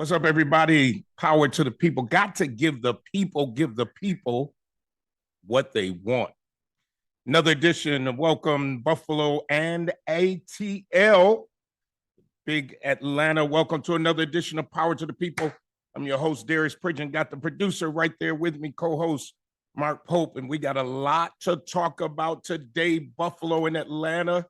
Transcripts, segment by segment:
What's up, everybody? Power to the people. Got to give the people what they want. Another edition of Welcome Buffalo and ATL. Big Atlanta. Welcome to another edition of Power to the People. I'm your host, Darius Pridgen. Got the producer right there with me, co-host Mark Pope, and we got a lot to talk about today. Buffalo and Atlanta.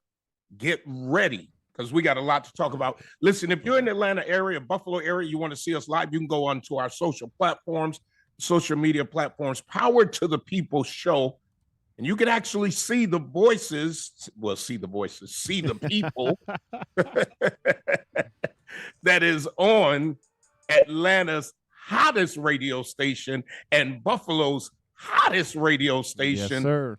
Get ready, because we got a lot to talk about. Listen, if you're in the Atlanta area, Buffalo area, you want to see us live, you can go on to our social platforms, social media platforms, Power to the People show, and you can actually see the voices, see the people that is on Atlanta's hottest radio station and Buffalo's hottest radio station. Yes, sir.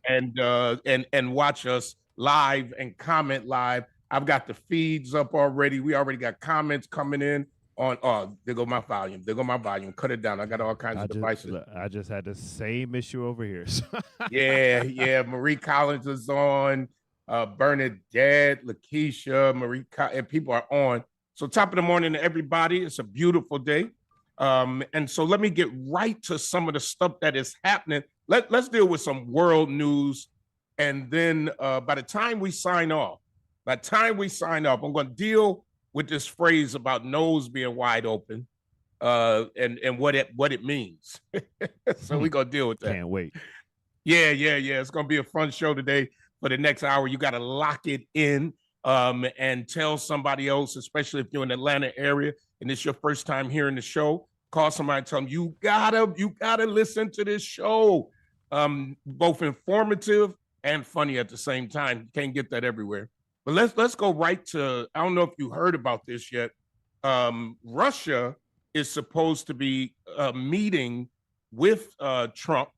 And watch us live and comment live. I've got the feeds up already. We already got comments coming in on, there go my volume. Cut it down. I got all kinds of devices. I just had the same issue over here. Yeah. Marie Collins is on. Bernadette, Lakeisha, and people are on. So top of the morning to everybody. It's a beautiful day. And so let me get right to some of the stuff that is happening. Let's deal with some world news. And then by the time we sign off, I'm going to deal with this phrase about nose being wide open and what it means. So we're going to deal with that. Can't wait. Yeah. It's going to be a fun show today. For the next hour, you got to lock it in and tell somebody else, especially if you're in the Atlanta area and it's your first time hearing the show. Call somebody and tell them you gotta listen to this show. Both informative and funny at the same time. You can't get that everywhere. But let's go right to, I don't know if you heard about this yet. Russia is supposed to be meeting with Trump.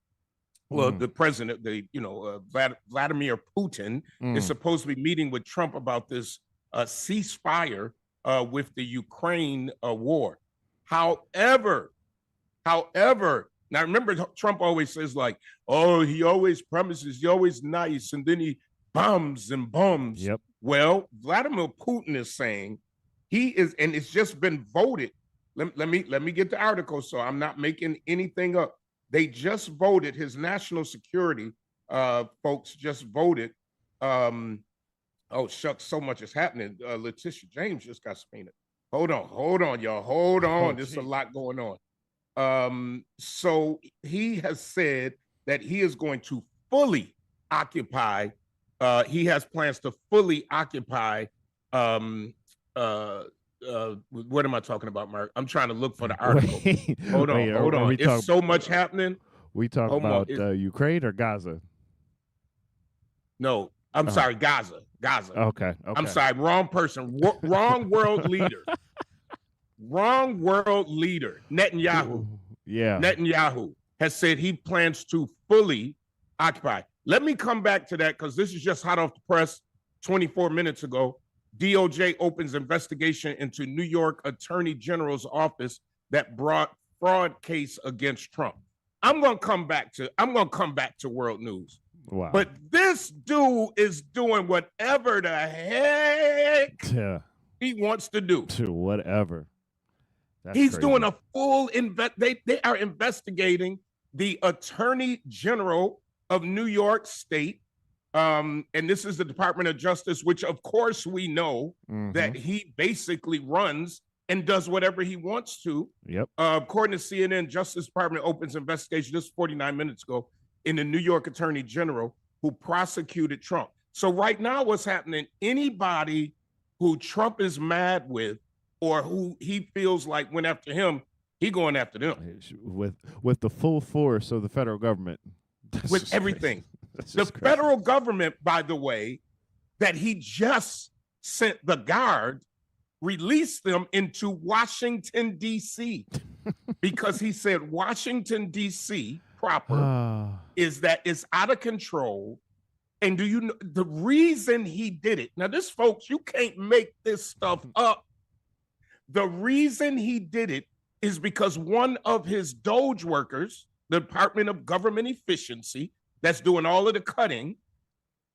Well, the president, Vladimir Putin is supposed to be meeting with Trump about this ceasefire with the Ukraine war. However, now remember, Trump always says like, oh, he always promises, he's always nice, and then he bombs and bombs. Yep. Well, Vladimir Putin is saying he is, and it's just been voted. Let me get the article, so I'm not making anything up. They just voted, his national security folks just voted. Oh, shucks, so much is happening. Letitia James just got subpoenaed. Hold on, y'all. Hold on. There's a lot going on. So he has said that he is going to fully occupy, he has plans to fully occupy, what am I talking about, Mark? I'm trying to look for the article. Hold on. It's so much happening. We talk about Ukraine or Gaza? No, I'm sorry, Gaza. Okay. I'm sorry, wrong person. Wrong world leader. Wrong world leader. Netanyahu. Yeah. Netanyahu has said he plans to fully occupy. Let me come back to that because this is just hot off the press 24 minutes ago. DOJ opens investigation into New York Attorney General's office that brought fraud case against Trump. I'm going to come back to world news. Wow. But this dude is doing whatever the heck he wants to do. To whatever. He's crazy. doing a full they are investigating the Attorney General of New York State. And this is the Department of Justice, which of course we know that he basically runs and does whatever he wants to. Yep. According to CNN, Justice Department opens investigation just 49 minutes ago in the New York Attorney General who prosecuted Trump. So right now what's happening, anybody who Trump is mad with or who he feels like went after him, he going after them. With the full force of the federal government. With everything. The federal government, by the way, that he just sent the guard, released them into Washington, D.C. because he said Washington, D.C. proper is that it's out of control. And do you know the reason he did it? Now, this, folks, you can't make this stuff up. The reason he did it is because one of his Doge workers, the Department of Government Efficiency, that's doing all of the cutting,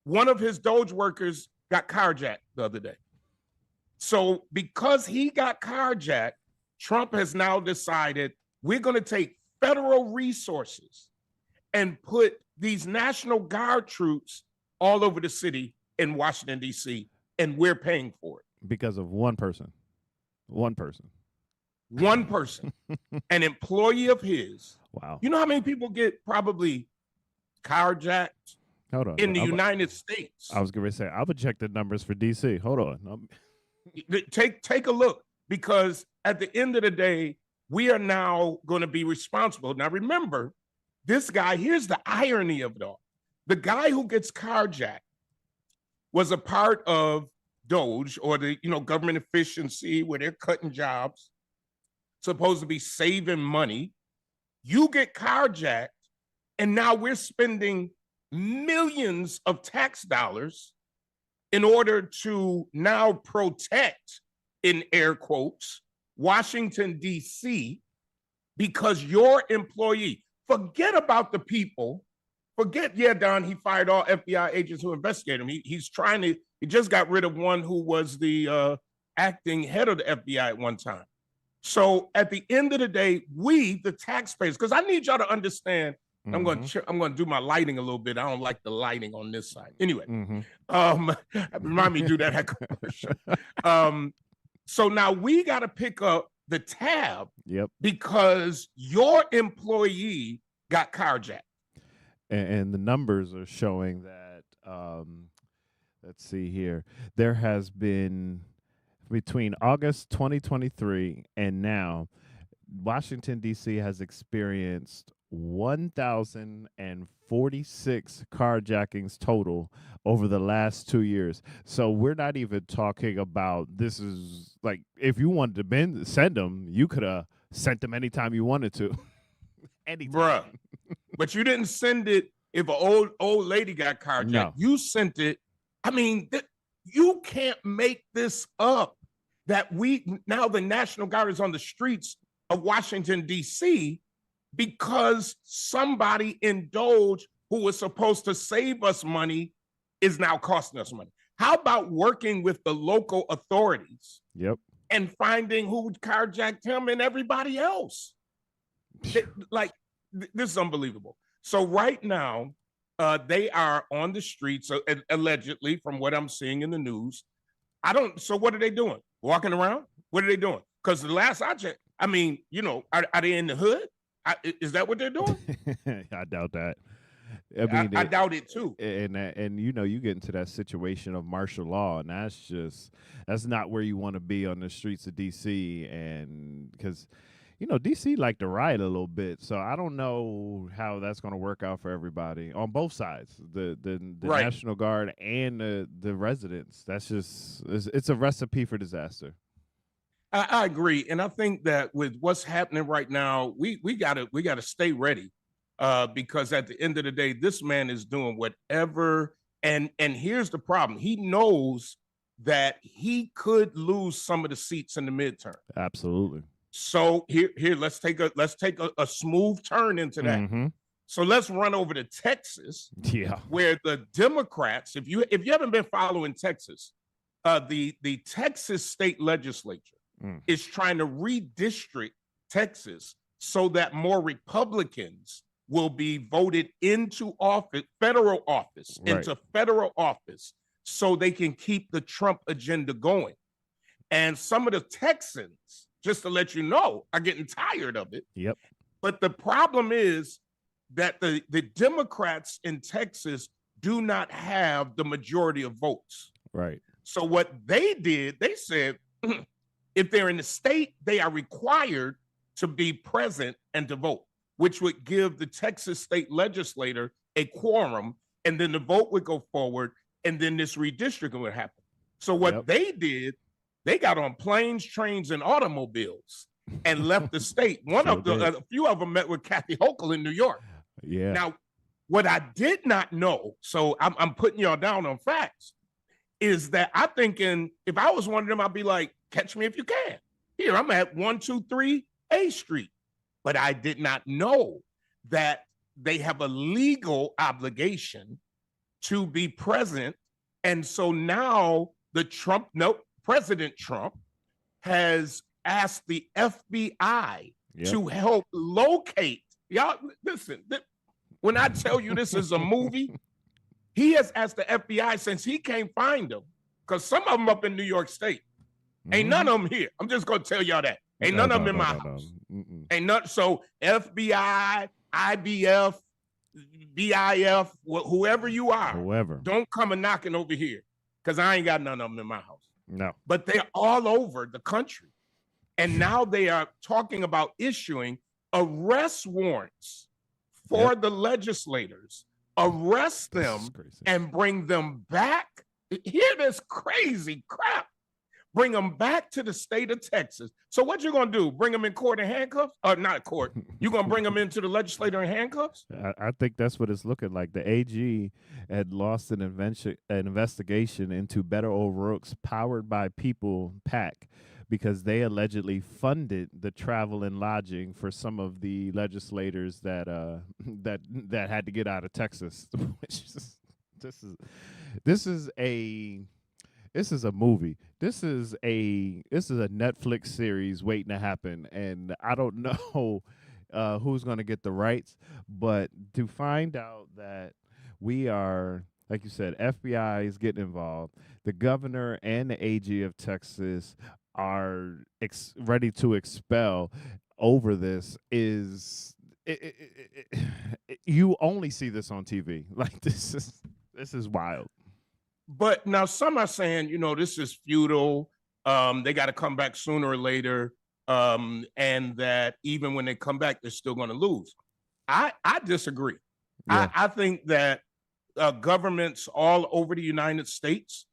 one of his Doge workers got carjacked the other day. So because he got carjacked, Trump has now decided we're going to take federal resources and put these National Guard troops all over the city in Washington, D.C., and we're paying for it. Because of one person. One person. One person, an employee of his. Wow. You know how many people get probably carjacked in the United States? I was going to say, I would check the numbers for D.C. Hold on. Take a look, because at the end of the day, we are now going to be responsible. Now, remember, this guy, here's the irony of it all. The guy who gets carjacked was a part of DOGE, or the government efficiency, where they're cutting jobs, supposed to be saving money. You get carjacked, and now we're spending millions of tax dollars in order to now protect, in air quotes, Washington, D.C., because your employee, forget about the people. Don, he fired all FBI agents who investigate him. He just got rid of one who was the acting head of the FBI at one time. So at the end of the day, we, the taxpayers, because I need y'all to understand, I'm going to do my lighting a little bit. I don't like the lighting on this side. Anyway, remind me to do that at commercial. So now we got to pick up the tab because your employee got carjacked. And the numbers are showing that, let's see here, there has been, between August 2023 and now, Washington, D.C. has experienced 1,046 carjackings total over the last 2 years. So we're not even talking about, this is like, if you wanted to send them, you could have sent them anytime you wanted to. Anytime. Bruh. But you didn't send it if an old lady got carjacked. No. You sent it. I mean, you can't make this up. That now the National Guard is on the streets of Washington, D.C., because somebody in DOGE who was supposed to save us money is now costing us money. How about working with the local authorities and finding who carjacked him and everybody else? This is unbelievable. So right now, they are on the streets, allegedly, from what I'm seeing in the news. So what are they doing? Walking around? What are they doing? Because the last I checked, I mean, are they in the hood? Is that what they're doing? I doubt that. I doubt it too. And you get into that situation of martial law, and that's not where you want to be on the streets of DC. And because DC like to riot a little bit, so I don't know how that's going to work out for everybody on both sides, the right. National Guard and the residents. That's it's a recipe for disaster. I agree, and I think that with what's happening right now, we gotta stay ready, because at the end of the day, this man is doing whatever. And here's the problem: he knows that he could lose some of the seats in the midterm. Absolutely. So here let's take a smooth turn into that. Mm-hmm. So let's run over to Texas, where the Democrats, if you haven't been following Texas, the Texas state legislature is trying to redistrict Texas so that more Republicans will be voted into federal office, so they can keep the Trump agenda going. And some of the Texans, just to let you know, are getting tired of it. Yep. But the problem is that the Democrats in Texas do not have the majority of votes. Right. So what they did, they said, if they're in the state, they are required to be present and to vote, which would give the Texas state legislator a quorum, and then the vote would go forward, and then this redistricting would happen. So what they did, they got on planes, trains, and automobiles and left the state. A few of them met with Kathy Hochul in New York. Yeah. Now, what I did not know, so I'm putting y'all down on facts, is that I'm thinking if I was one of them, I'd be like, catch me if you can. Here, I'm at 123 A Street. But I did not know that they have a legal obligation to be present. And so now President Trump has asked the FBI Yep. to help locate. Y'all, listen, when I tell you this is a movie, he has asked the FBI since he can't find them, because some of them up in New York State. Ain't none of them here. I'm just going to tell y'all that. Ain't none of them in my house. Ain't none. So FBI, IBF, BIF, whoever you are, don't come and knocking over here, because I ain't got none of them in my house. No. But they're all over the country. And now they are talking about issuing arrest warrants for the legislators. Arrest them and bring them back. Hear this crazy crap. Bring them back to the state of Texas. So what you going to do? Bring them in court in handcuffs? Or not court. You going to bring them into the legislature in handcuffs? I think that's what it's looking like. The AG had lost an investigation into Beto O'Rourke's Powered by People PAC, because they allegedly funded the travel and lodging for some of the legislators that that had to get out of Texas. This is a movie. This is a Netflix series waiting to happen, and I don't know who's going to get the rights, but to find out that we are, like you said, FBI is getting involved, the governor and the AG of Texas are ready to expel over this is you only see this on TV. Like this is wild. But now some are saying, this is futile. They got to come back sooner or later. And that even when they come back, they're still going to lose. I disagree. Yeah. I think that governments all over the United States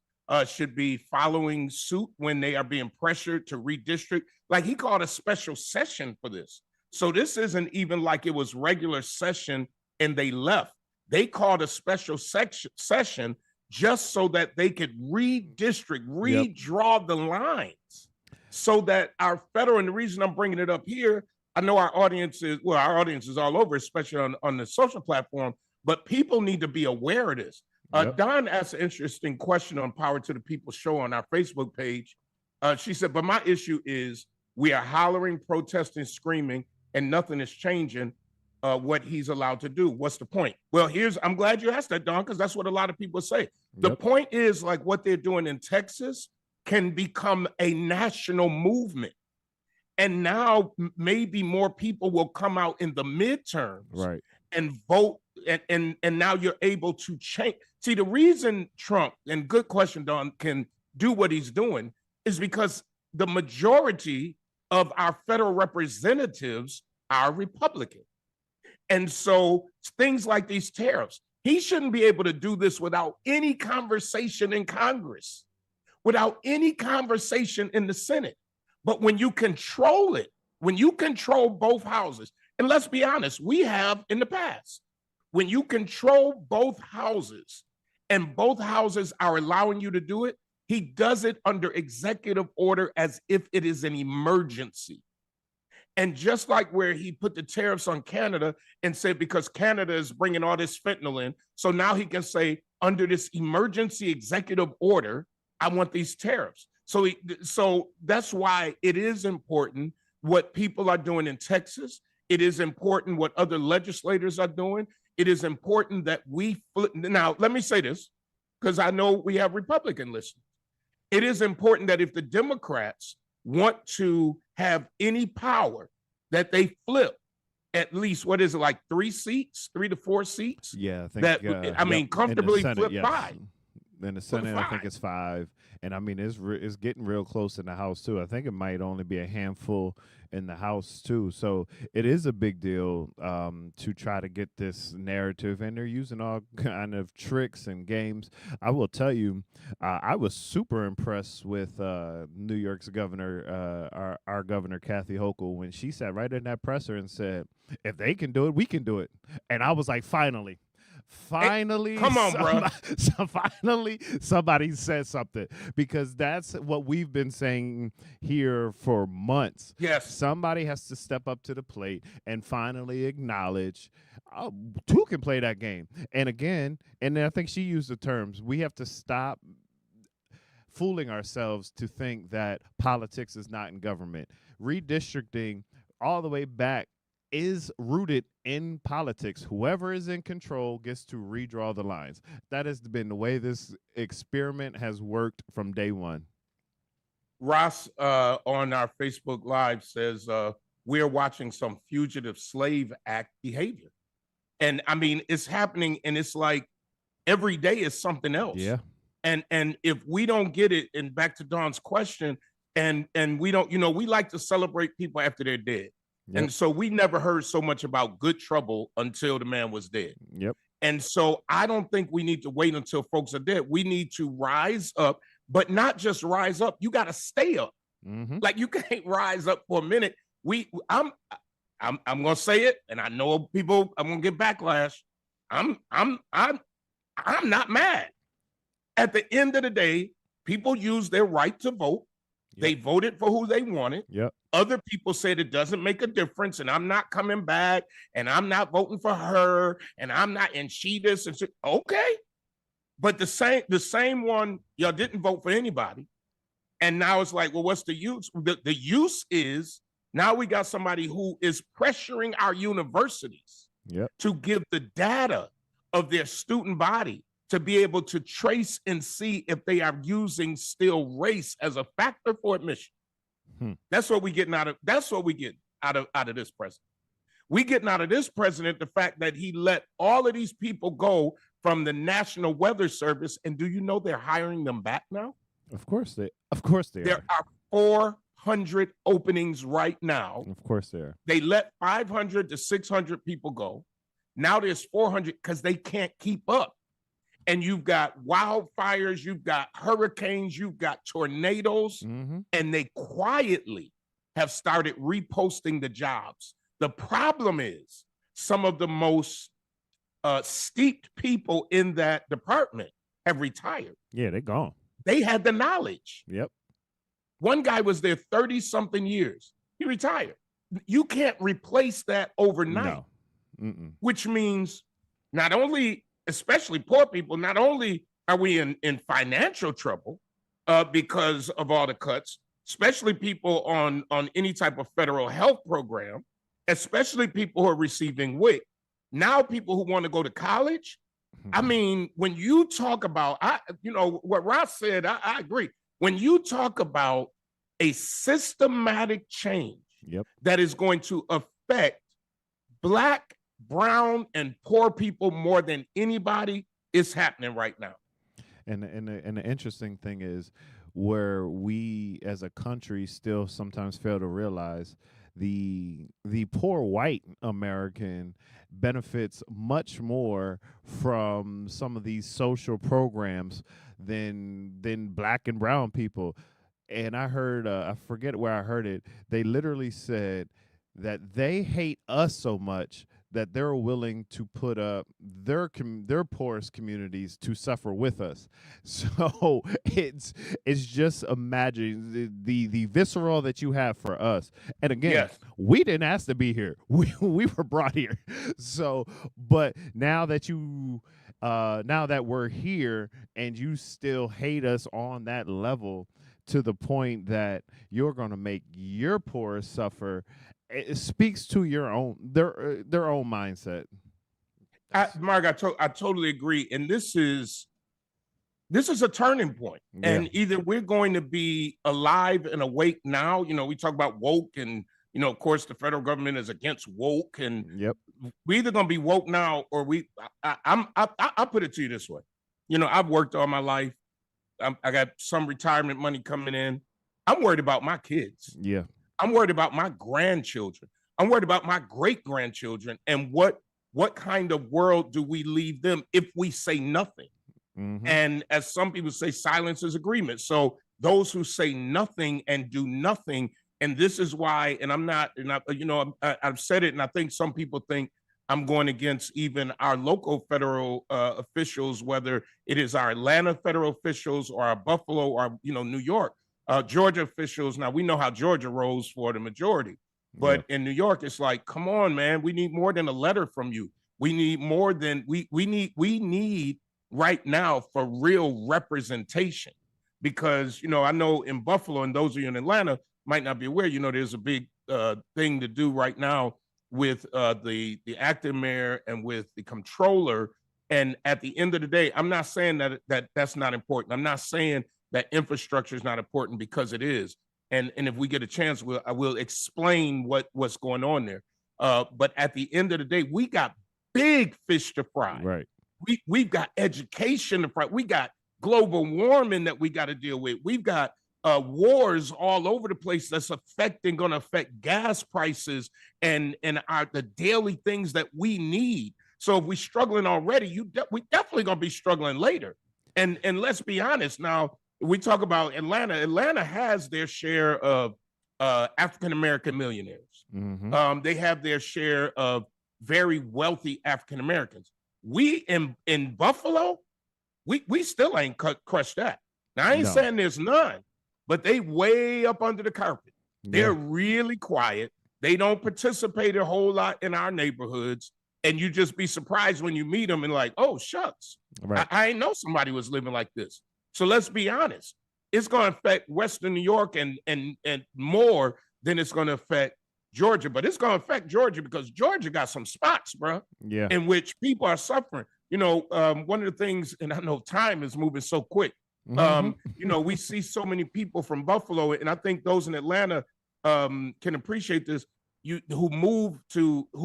should be following suit when they are being pressured to redistrict. Like he called a special session for this. So this isn't even like it was regular session and they left. They called a special session just so that they could redistrict, redraw the lines, so that our federal, and the reason I'm bringing it up here, I know our audience is all over, especially on the social platform, but people need to be aware of this. Don asked an interesting question on Power to the People show on our Facebook page. She said, but my issue is we are hollering, protesting, screaming, and nothing is changing what he's allowed to do. What's the point? Well, I'm glad you asked that, Don, because that's what a lot of people say. The point is, like what they're doing in Texas can become a national movement. And now maybe more people will come out in the midterms and vote. And now you're able to change. See, the reason Trump, and good question, Don, can do what he's doing is because the majority of our federal representatives are Republican. And so things like these tariffs, he shouldn't be able to do this without any conversation in Congress, without any conversation in the Senate. But when you control it, when you control both houses, and let's be honest, we have in the past, when you control both houses and both houses are allowing you to do it, he does it under executive order as if it is an emergency. And just like where he put the tariffs on Canada and said, because Canada is bringing all this fentanyl in, so now he can say, under this emergency executive order, I want these tariffs. So that's why it is important what people are doing in Texas. It is important what other legislators are doing. It is important that we flip. Now, let me say this, because I know we have Republican listeners. It is important that if the Democrats want to have any power, that they flip at least, what is it, like 3 to 4 seats? Yeah, I think comfortably Senate, flip 5. In the Senate, I think it's 5. And I mean, it's getting real close in the House too. I think it might only be a handful in the House too. So it is a big deal to try to get this narrative, and they're using all kind of tricks and games. I will tell you, I was super impressed with New York's governor, our governor Kathy Hochul, when she sat right in that presser and said, "If they can do it, we can do it." And I was like, finally, come on, bro. Finally, somebody said something, because that's what we've been saying here for months. Yes. Somebody has to step up to the plate and finally acknowledge, two can play that game. And again, and I think she used the terms, we have to stop fooling ourselves to think that politics is not in government. Redistricting all the way back is rooted in politics. Whoever is in control gets to redraw the lines. That has been the way this experiment has worked from day one. Ross on our Facebook Live says we're watching some fugitive slave act behavior. And I mean, it's happening, and it's like every day is something else. Yeah. And if we don't get it, and back to Don's question, and we don't, we like to celebrate people after they're dead. Yep. And so we never heard so much about good trouble until the man was dead. Yep. And so I don't think we need to wait until folks are dead. We need to rise up, but not just rise up. You got to stay up. Mm-hmm. Like you can't rise up for a minute. I'm gonna say it, and I know people. I'm gonna get backlash. I'm not mad. At the end of the day, people use their right to vote. Yep. They voted for who they wanted. Yep. Other people said it doesn't make a difference, and I'm not coming back, and I'm not voting for her, and I'm not, and she this and she. Okay, but the same one, y'all didn't vote for anybody, and now it's like, well, what's the use? The use is now we got somebody who is pressuring our universities to give the data of their student body to be able to trace and see if they are using still race as a factor for admission. That's what we getting out of. That's what we get out of this president. We getting out of this president the fact that he let all of these people go from the National Weather Service, and do you know they're hiring them back now? Of course they There are 400 openings right now. Of course they are. They let 500 to 600 people go. Now there's 400 because they can't keep up. And you've got wildfires, you've got hurricanes, you've got tornadoes, and they quietly have started reposting the jobs. The problem is some of the most steeped people in that department have retired. Yeah, they're gone. They had the knowledge. Yep. One guy was there 30-something years. He retired. You can't replace that overnight, which means not only, especially poor people, not only are we in financial trouble because of all the cuts, especially people on any type of federal health program, especially people who are receiving WIC. Now people who want to go to college, I mean, when you talk about, what Ross said, I agree. When you talk about a systematic change that is going to affect Black, brown, and poor people more than anybody, is happening right now. And the interesting thing is where we as a country still sometimes fail to realize the poor white American benefits much more from some of these social programs than Black and brown people. And I heard, I forget where I heard it, they literally said that they hate us so much that they're willing to put up their poorest communities to suffer with us. So it's just imagine the visceral that you have for us. And again, we didn't ask to be here. We were brought here. So, but now that we're here and you still hate us on that level to the point that you're going to make your poorest suffer, it speaks to their own mindset. Mark, I totally agree. And this is a turning point. And either we're going to be alive and awake now. We talk about woke, and of course the federal government is against woke, and we either going to be woke now or I'll put it to you this way. I've worked all my life. I got some retirement money coming in. I'm worried about my kids. Yeah. I'm worried about my grandchildren. I'm worried about my great-grandchildren, and what kind of world do we leave them if we say nothing? And as some people say, silence is agreement. So those who say nothing and do nothing, and this is why, and I've said it, and I think some people think I'm going against even our local federal officials, whether it is our Atlanta federal officials or our Buffalo or New York. Georgia officials, now we know how Georgia rolls for the majority, but in New York, it's like, come on, man, we need more than a letter from you. We need more than we need right now for real representation. because, I know in Buffalo, and those of you in Atlanta might not be aware, there's a big thing to do right now with the acting mayor and with the comptroller. And at the end of the day, I'm not saying that's not important. I'm not saying that infrastructure is not important, because it is. And if we get a chance, I will explain what's going on there. But at the end of the day, we got big fish to fry. Right. We've got education to fry. We got global warming that we got to deal with. We've got wars all over the place that's going to affect gas prices and the daily things that we need. So if we're struggling already, we definitely going to be struggling later. And let's be honest. Now, we talk about Atlanta. Atlanta has their share of African American millionaires. Mm-hmm. They have their share of very wealthy African Americans. We in Buffalo, we still ain't crushed that. Now, I ain't saying there's none, but they way up under the carpet. They're really quiet. They don't participate a whole lot in our neighborhoods. And you just be surprised when you meet them and like, oh, shucks. Right. I ain't know somebody was living like this. So let's be honest. It's going to affect Western New York and more than it's going to affect Georgia. But it's going to affect Georgia because Georgia got some spots, bro, in which people are suffering. One of the things, and I know time is moving so quick. We see so many people from Buffalo, and I think those in Atlanta can appreciate this. Who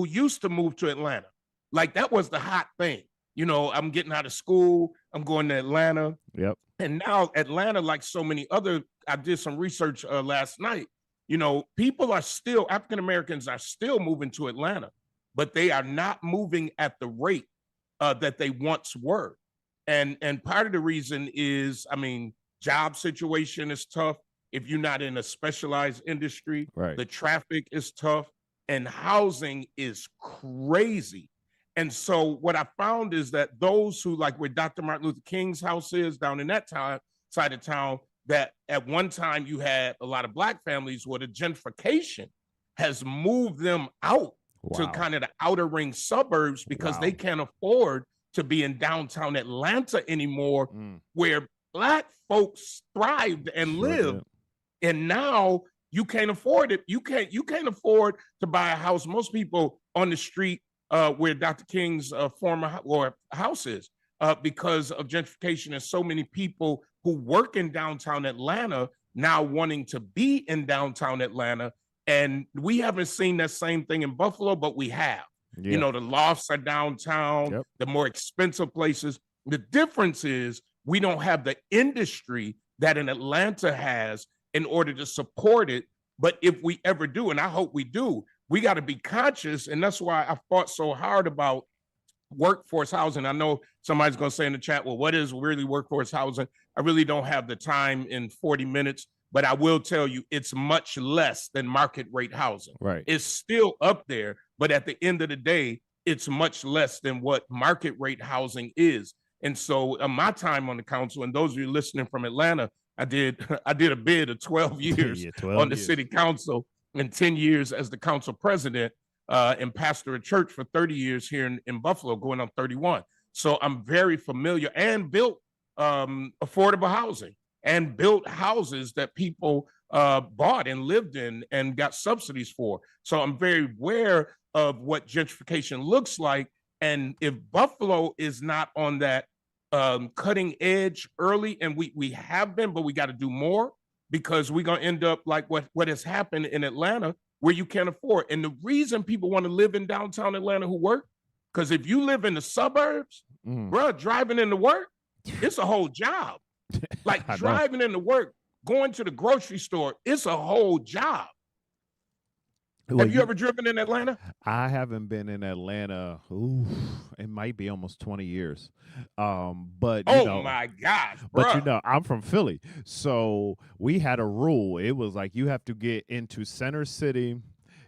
used to move to Atlanta, like that was the hot thing. I'm getting out of school, I'm going to Atlanta. Yep. And now Atlanta, like so many other, I did some research last night. People are still, African Americans are still moving to Atlanta, but they are not moving at the rate that they once were. And part of the reason is, job situation is tough. If you're not in a specialized industry, right. The traffic is tough, and housing is crazy. And so what I found is that those who, like where Dr. Martin Luther King's house is down in that side of town, that at one time you had a lot of Black families, where the gentrification has moved them out to kind of the outer ring suburbs because they can't afford to be in downtown Atlanta anymore, where Black folks thrived and lived. And now you can't afford it. You can't afford to buy a house. Most people on the street where Dr. King's former house is, because of gentrification, and so many people who work in downtown Atlanta now wanting to be in downtown Atlanta. And we haven't seen that same thing in Buffalo, but we have. The lofts are downtown, the more expensive places. The difference is we don't have the industry that an Atlanta has in order to support it. But if we ever do, and I hope we do, we got to be conscious. And that's why I fought so hard about workforce housing. I know somebody's going to say in the chat, well, what is really workforce housing? I really don't have the time in 40 minutes, but I will tell you it's much less than market rate housing. Right. It's still up there, but at the end of the day, it's much less than what market rate housing is. And so my time on the council, and those of you listening from Atlanta, I did a bid of 12 years 12 on the years. city council, and 10 years as the council president, and pastor a church for 30 years here in Buffalo, going on 31. So I'm very familiar, and built affordable housing and built houses that people bought and lived in and got subsidies for. So I'm very aware of what gentrification looks like. And if Buffalo is not on that cutting edge early, and we have been, but we got to do more, because we're going to end up like what has happened in Atlanta, where you can't afford. And the reason people want to live in downtown Atlanta who work, because if you live in the suburbs, bro, driving into work, it's a whole job. Like driving into work, going to the grocery store, it's a whole job. Well, have you ever driven in Atlanta? I haven't been in Atlanta. Ooh, it might be almost 20 years. But my gosh, bro. But I'm from Philly, so we had a rule. It was like you have to get into Center City.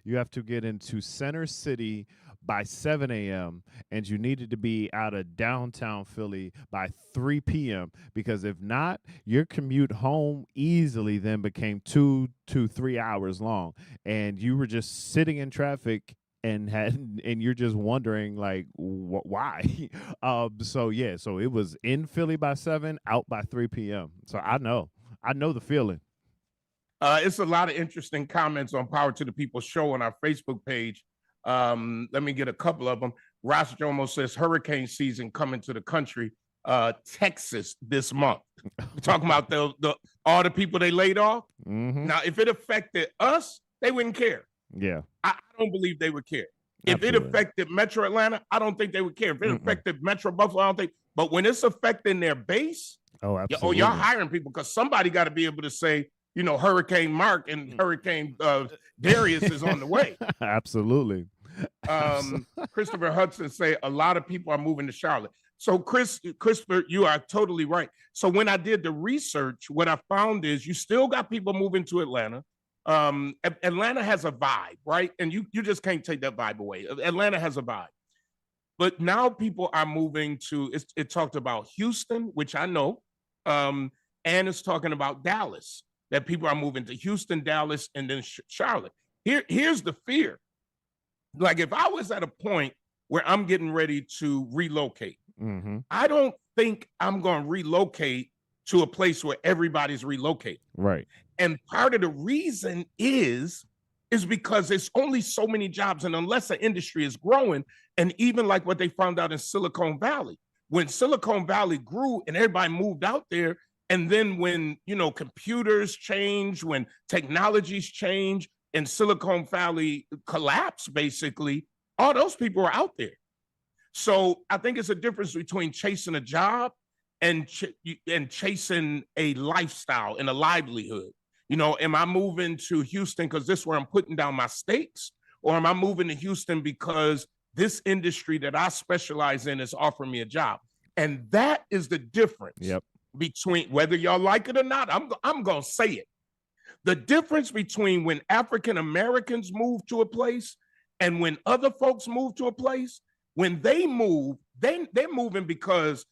You have to get into Center City by 7 a.m. and you needed to be out of downtown Philly by 3 p.m. because if not, your commute home easily then became 2 to 3 hours long, and you were just sitting in traffic and you're just wondering like why. So it was in Philly by 7, out by 3 p.m. So I know. I know the feeling. It's a lot of interesting comments on Power to the People show on our Facebook page. Let me get a couple of them. Ross Jomo says hurricane season coming to the country, Texas this month. We're talking about all the people they laid off. Now, if it affected us, they wouldn't care. Yeah. I don't believe they would care. If it affected Metro Atlanta, I don't think they would care. If it affected Metro Buffalo, I don't think. But when it's affecting their base, absolutely. y'all hiring people because somebody got to be able to say, Hurricane Mark and Hurricane Darius is on the way. Absolutely. Christopher Hudson say a lot of people are moving to Charlotte. So Christopher, you are totally right. So when I did the research, what I found is you still got people moving to Atlanta. Atlanta has a vibe, right? And you just can't take that vibe away. Atlanta has a vibe. But now people are moving to, it talked about Houston, which I know, and it's talking about Dallas, that people are moving to Houston, Dallas, and then Charlotte. Here's the fear. Like if I was at a point where I'm getting ready to relocate, I don't think I'm going to relocate to a place where everybody's relocating. Right. And part of the reason is because there's only so many jobs, and unless the industry is growing, and even like what they found out in Silicon Valley, when Silicon Valley grew and everybody moved out there, and then when, computers change, when technologies change and Silicon Valley collapsed, basically, all those people are out there. So I think it's a difference between chasing a job and chasing a lifestyle and a livelihood. Am I moving to Houston because this is where I'm putting down my stakes? Or am I moving to Houston because this industry that I specialize in is offering me a job? And that is the difference between, whether y'all like it or not, I'm going to say it. The difference between when African Americans move to a place and when other folks move to a place, when they move, they're moving because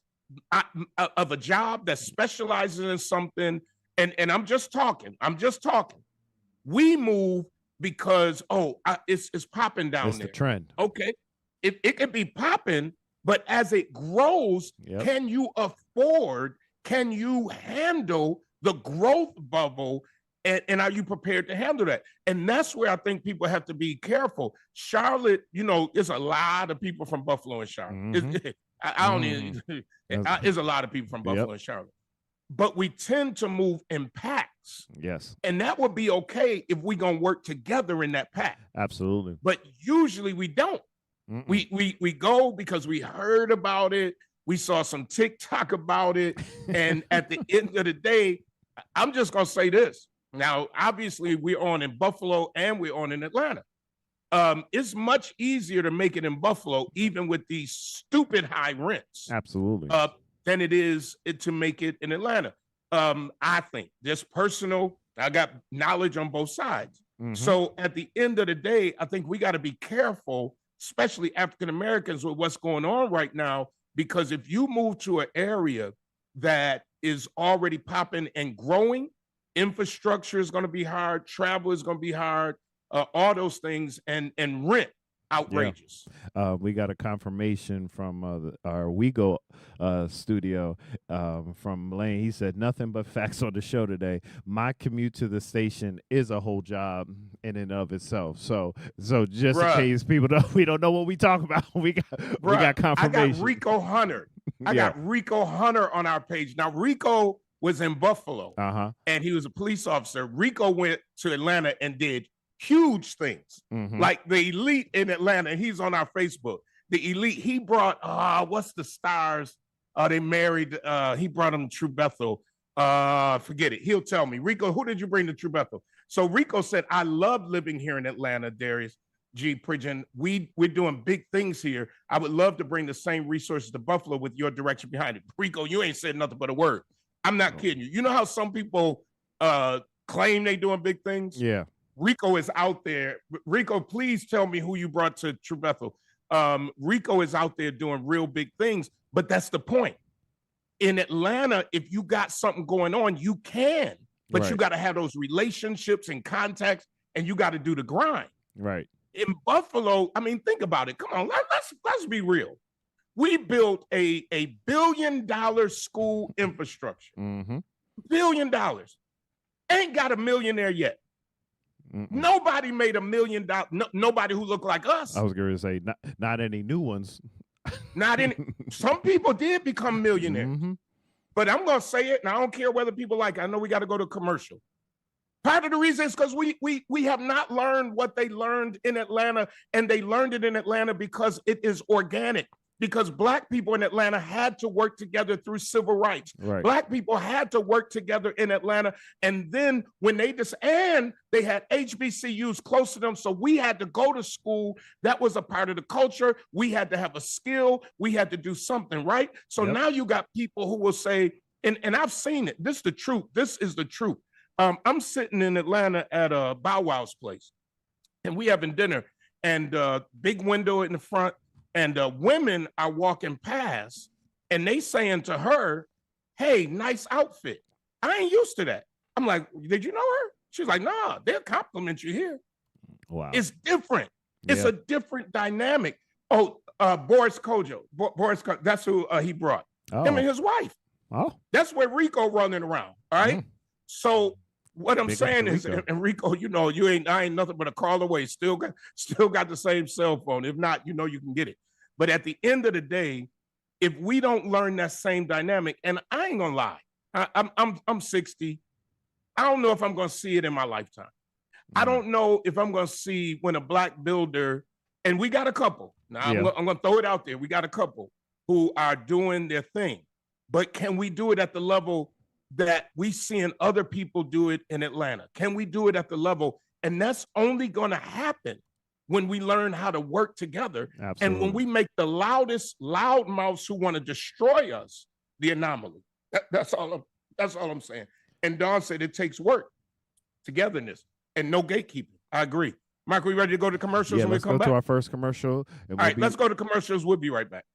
of a job that specializes in something. And I'm just talking. We move because, it's popping down there. It's the trend. Okay. It can be popping, but as it grows, can you handle the growth bubble? And are you prepared to handle that? And that's where I think people have to be careful. Charlotte, there's a lot of people from Buffalo and Charlotte. I don't even, there's a lot of people from Buffalo and Charlotte. But we tend to move in packs. Yes. And that would be okay if we're going to work together in that pack. Absolutely. But usually we don't. We go because we heard about it. We saw some TikTok about it. And at the end of the day, I'm just going to say this. Now, obviously, we're on in Buffalo and we're on in Atlanta. It's much easier to make it in Buffalo, even with these stupid high rents. Absolutely. Than it is to make it in Atlanta. I think just personal, I got knowledge on both sides. So at the end of the day, I think we got to be careful, especially African Americans, with what's going on right now, because if you move to an area that is already popping and growing, infrastructure is going to be hard, travel is going to be hard, all those things, and rent outrageous. We got a confirmation from our WeGo studio from Lane. He said nothing but facts on the show today. My commute to the station is a whole job in and of itself. So just in case people we don't know what we talk about, we got confirmation. I got Rico Hunter. I got Rico Hunter on our page. Now Rico was in Buffalo and he was a police officer. Rico went to Atlanta and did huge things, like the elite in Atlanta. And he's on our Facebook. The elite, he brought what's the stars? They married. He brought them to True Bethel. Forget it. He'll tell me. Rico, who did you bring to True Bethel? So Rico said, I love living here in Atlanta, Darius G. Pridgen. We're doing big things here. I would love to bring the same resources to Buffalo with your direction behind it. Rico, you ain't said nothing but a word. I'm not kidding you. You know how some people claim they doing big things? Yeah. Rico is out there. Rico, please tell me who you brought to True Bethel. Rico is out there doing real big things, but that's the point. In Atlanta, if you got something going on, you can, but you got to have those relationships and contacts, and you got to do the grind. Right. In Buffalo, I mean, think about it. Come on, let's be real. We built a $1 billion school infrastructure. $1 billion. Ain't got a millionaire yet. Nobody made $1 million. Nobody who looked like us. I was going to say, not any new ones. Not any. Some people did become millionaires. But I'm going to say it, and I don't care whether people like it. I know we got to go to commercial. Part of the reason is because we have not learned what they learned in Atlanta, and they learned it in Atlanta because it is organic. Because Black people in Atlanta had to work together through civil rights. Right. Black people had to work together in Atlanta. And then when they they had HBCUs close to them. So we had to go to school. That was a part of the culture. We had to have a skill. We had to do something, right? So now you got people who will say, and I've seen it. This is the truth. This is the truth. I'm sitting in Atlanta at a Bow Wow's place, and we having dinner, and big window in the front. And women are walking past, and they saying to her, "Hey, nice outfit." I ain't used to that. I'm like, "Did you know her?" She's like, "Nah, they'll compliment you here." Wow. It's different. It's a different dynamic. Oh, Boris Kojo. That's who he brought. Him and his wife. Oh. That's where Rico running around. All right. So what I'm saying is, and Rico, I ain't nothing but a call away. Still got the same cell phone. If not, you can get it. But at the end of the day, if we don't learn that same dynamic, and I ain't gonna lie, I'm 60. I don't know if I'm gonna see it in my lifetime. I don't know if I'm gonna see when a Black builder, and we got a couple. Now I'm gonna throw it out there. We got a couple who are doing their thing, but can we do it at the level that we seeing other people do it in Atlanta? Can we do it at the level? And that's only gonna happen when we learn how to work together. Absolutely. And when we make the loudmouths who want to destroy us the anomaly. That's all I'm saying. And Don said it takes work, togetherness, and no gatekeeping. I agree. Mike, we ready to go to commercials? Yeah, when let's we come go back? to our first commercial. All right, let's go to commercials. We'll be right back.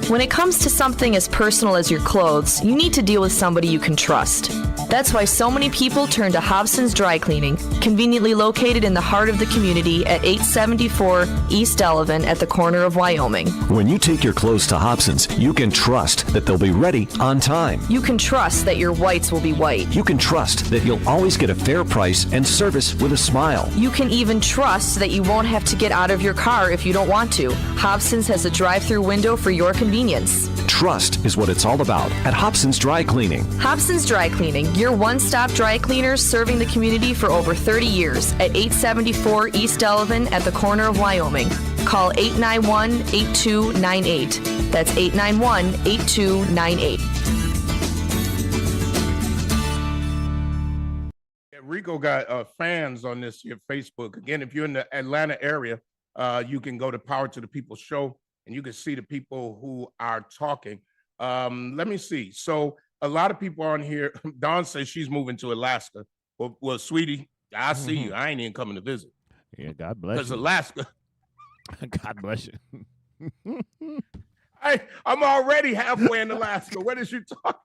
When it comes to something as personal as your clothes, you need to deal with somebody you can trust. That's why so many people turn to Hobson's Dry Cleaning, conveniently located in the heart of the community at 874 East Delavan at the corner of Wyoming. When you take your clothes to Hobson's, you can trust that they'll be ready on time. You can trust that your whites will be white. You can trust that you'll always get a fair price and service with a smile. You can even trust that you won't have to get out of your car if you don't want to. Hobson's has a drive-through window for your convenience. Trust is what it's all about at Hobson's Dry Cleaning. Hobson's Dry Cleaning, your one-stop dry cleaners serving the community for over 30 years at 874 East Delavan at the corner of Wyoming. Call 891-8298. That's 891-8298. Rico got fans on this here Facebook. Again, if you're in the Atlanta area, you can go to Power to the People show, and you can see the people who are talking. Let me see. So a lot of people on here. Dawn says she's moving to Alaska. Well, sweetie, I see you. I ain't even coming to visit. Yeah, God bless you. Because Alaska. God bless you. I'm already halfway in Alaska. What is you talking?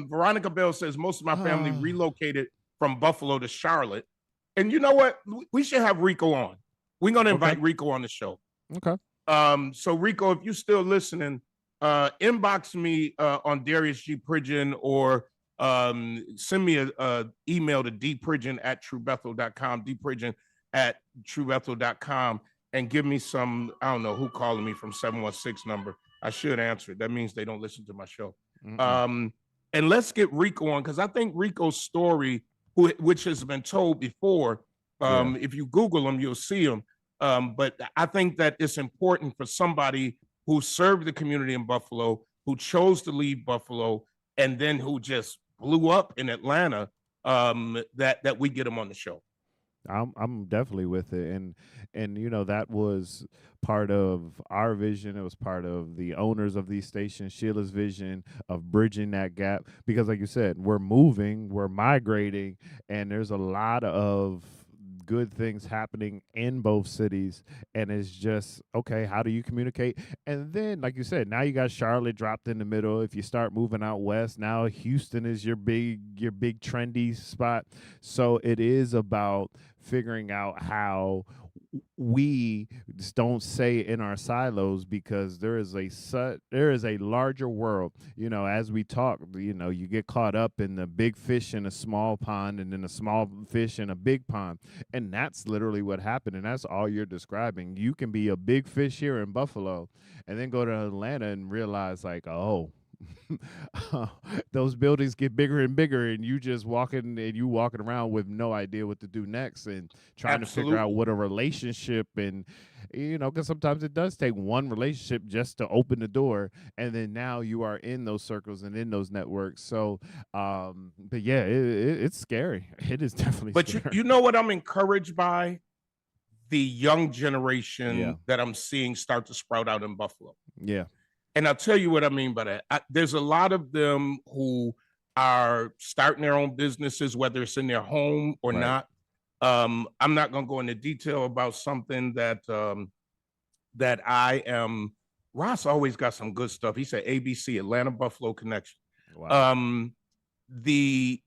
Veronica Bell says most of my family relocated from Buffalo to Charlotte. And you know what? We should have Rico on. We're going to invite Rico on the show. Okay. So Rico, if you're still listening, inbox me on Darius G. Pridgen, or send me an email to dpridgen@truebethel.com, dpridgen@truebethel.com, and give me some, I don't know who calling me from 716 number. I should answer it. That means they don't listen to my show. And let's get Rico on, because I think Rico's story, which has been told before, if you Google him, you'll see him. But I think that it's important for somebody who served the community in Buffalo, who chose to leave Buffalo, and then who just blew up in Atlanta, that we get him on the show. I'm definitely with it, and that was part of our vision. It was part of the owners of these stations, Sheila's vision of bridging that gap, because like you said, we're moving, we're migrating, and there's a lot of good things happening in both cities, and it's just, okay, how do you communicate? And then, like you said, now you got Charlotte dropped in the middle. If you start moving out west, now Houston is your big trendy spot. So it is about figuring out how we just don't stay in our silos, because there is a larger world. As we talk, you get caught up in the big fish in a small pond, and then a small fish in a big pond, and that's literally what happened. And that's all you're describing. You can be a big fish here in Buffalo, and then go to Atlanta and realize, like, oh, those buildings get bigger and bigger, and you walking around with no idea what to do next, and trying to figure out what a relationship, and because sometimes it does take one relationship just to open the door, and then now you are in those circles and in those networks. So but yeah, it's scary. It is definitely scary. But you know what I'm encouraged by? The young generation that I'm seeing start to sprout out in Buffalo. Yeah. And I'll tell you what I mean by that. There's a lot of them who are starting their own businesses, whether it's in their home or not. I'm not going to go into detail about something that I am. Ross always got some good stuff. He said ABC, Atlanta Buffalo Connection. Wow. The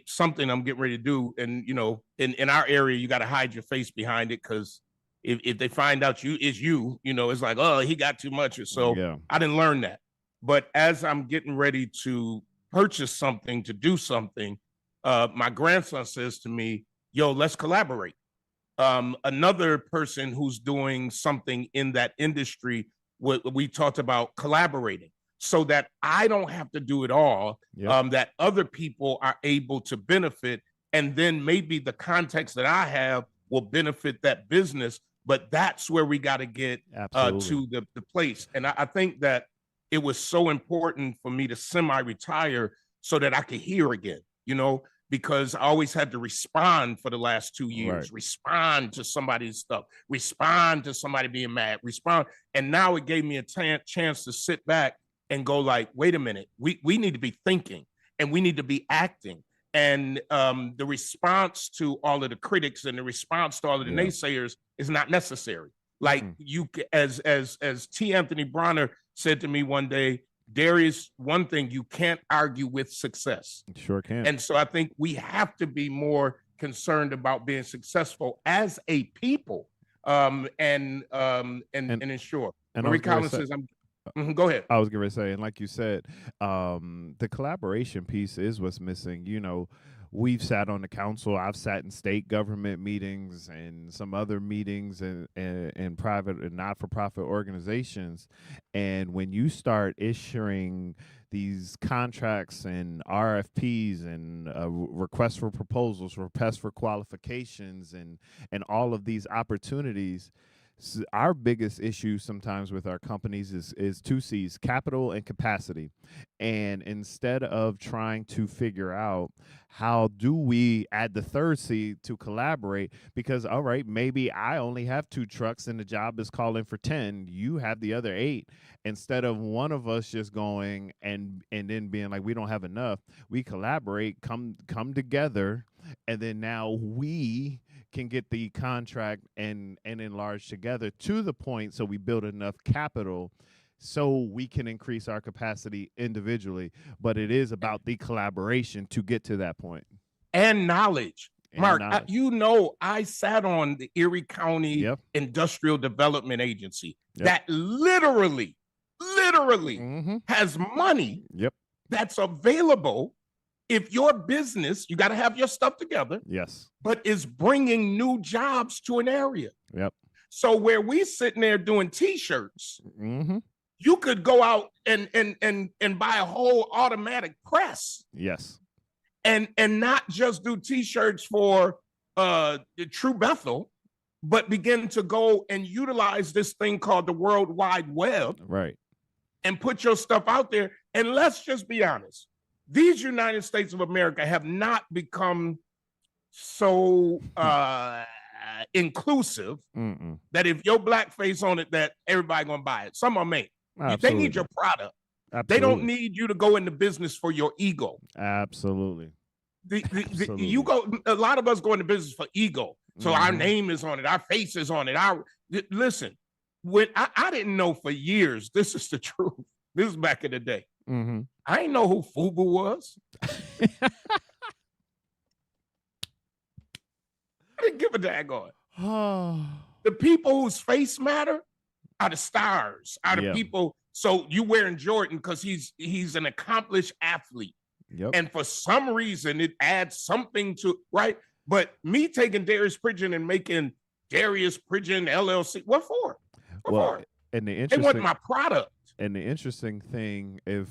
something I'm getting ready to do, and in our area, you got to hide your face behind it, because if they find out it's like, oh, he got too much. So I didn't learn that. But as I'm getting ready to purchase something, to do something, my grandson says to me, yo, let's collaborate. Another person who's doing something in that industry, we talked about collaborating so that I don't have to do it all, that other people are able to benefit. And then maybe the context that I have will benefit that business. But that's where we got to get to the place. And I think that it was so important for me to semi-retire so that I could hear again, because I always had to respond for the last 2 years, respond to somebody's stuff, respond to somebody being mad, respond. And now it gave me a chance to sit back and go like, wait a minute, we need to be thinking, and we need to be acting. And the response to all of the critics and the response to all of the naysayers is not necessary. Like as T. Anthony Bronner said to me one day, Darius, one thing, you can't argue with success. Sure can. And so I think we have to be more concerned about being successful as a people, and ensure. And Marie Collins says, go ahead. I was going to say, and like you said, the collaboration piece is what's missing. We've sat on the council. I've sat in state government meetings and some other meetings and private and not-for-profit organizations. And when you start issuing these contracts and RFPs and requests for proposals, requests for qualifications, and all of these opportunities, our biggest issue sometimes with our companies is 2 C's, capital and capacity. And instead of trying to figure out how do we add the 3rd C to collaborate, because, all right, maybe I only have 2 trucks and the job is calling for 10, you have the other 8. Instead of one of us just going and then being like, we don't have enough, we collaborate, come together, and then now we can get the contract and enlarge together to the point so we build enough capital so we can increase our capacity individually. But it is about the collaboration to get to that point. And knowledge. Mark, I sat on the Erie County Industrial Development Agency that literally has money that's available. If your business, you got to have your stuff together. Yes. But is bringing new jobs to an area. Yep. So where we sitting there doing T-shirts, you could go out and buy a whole automatic press. Yes. And not just do T-shirts for the True Bethel, but begin to go and utilize this thing called the World Wide Web. Right. And put your stuff out there. And let's just be honest. These United States of America have not become so inclusive that if your black face on it, that everybody gonna buy it. Some of them ain't. They need your product. Absolutely. They don't need you to go into business for your ego. Absolutely. You go. A lot of us go into business for ego. So our name is on it. Our face is on it. Listen. When I didn't know for years. This is the truth. This is back in the day. I didn't know who FUBU was. didn't give a daggone. The people whose face matter are the stars, are the people. So you wearing Jordan because he's an accomplished athlete. Yep. And for some reason, it adds something to, right? But me taking Darius Pridgen and making Darius Pridgen LLC, what for? What for? And they want my product. And the interesting thing, if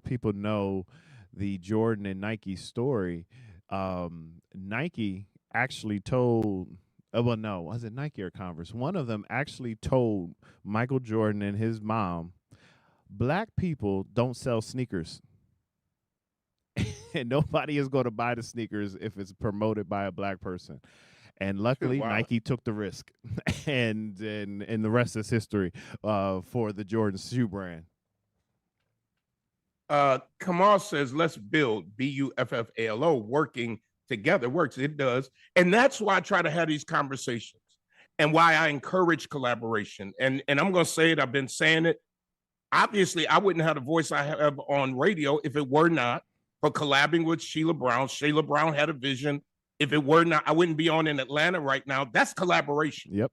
people know the Jordan and Nike story, Nike actually told, well, no, was it Nike or Converse? One of them actually told Michael Jordan and his mom, black people don't sell sneakers. And nobody is going to buy the sneakers if it's promoted by a black person. And luckily, Nike took the risk, and the rest is history for the Jordan shoe brand. Kamal says, let's build, BUFFALO, working together. Works, it does. And that's why I try to have these conversations and why I encourage collaboration. And I'm going to say it, I've been saying it. Obviously, I wouldn't have the voice I have on radio if it were not for collabing with Sheila Brown. Sheila Brown had a vision. If it were not, I wouldn't be on in Atlanta right now. That's collaboration. Yep.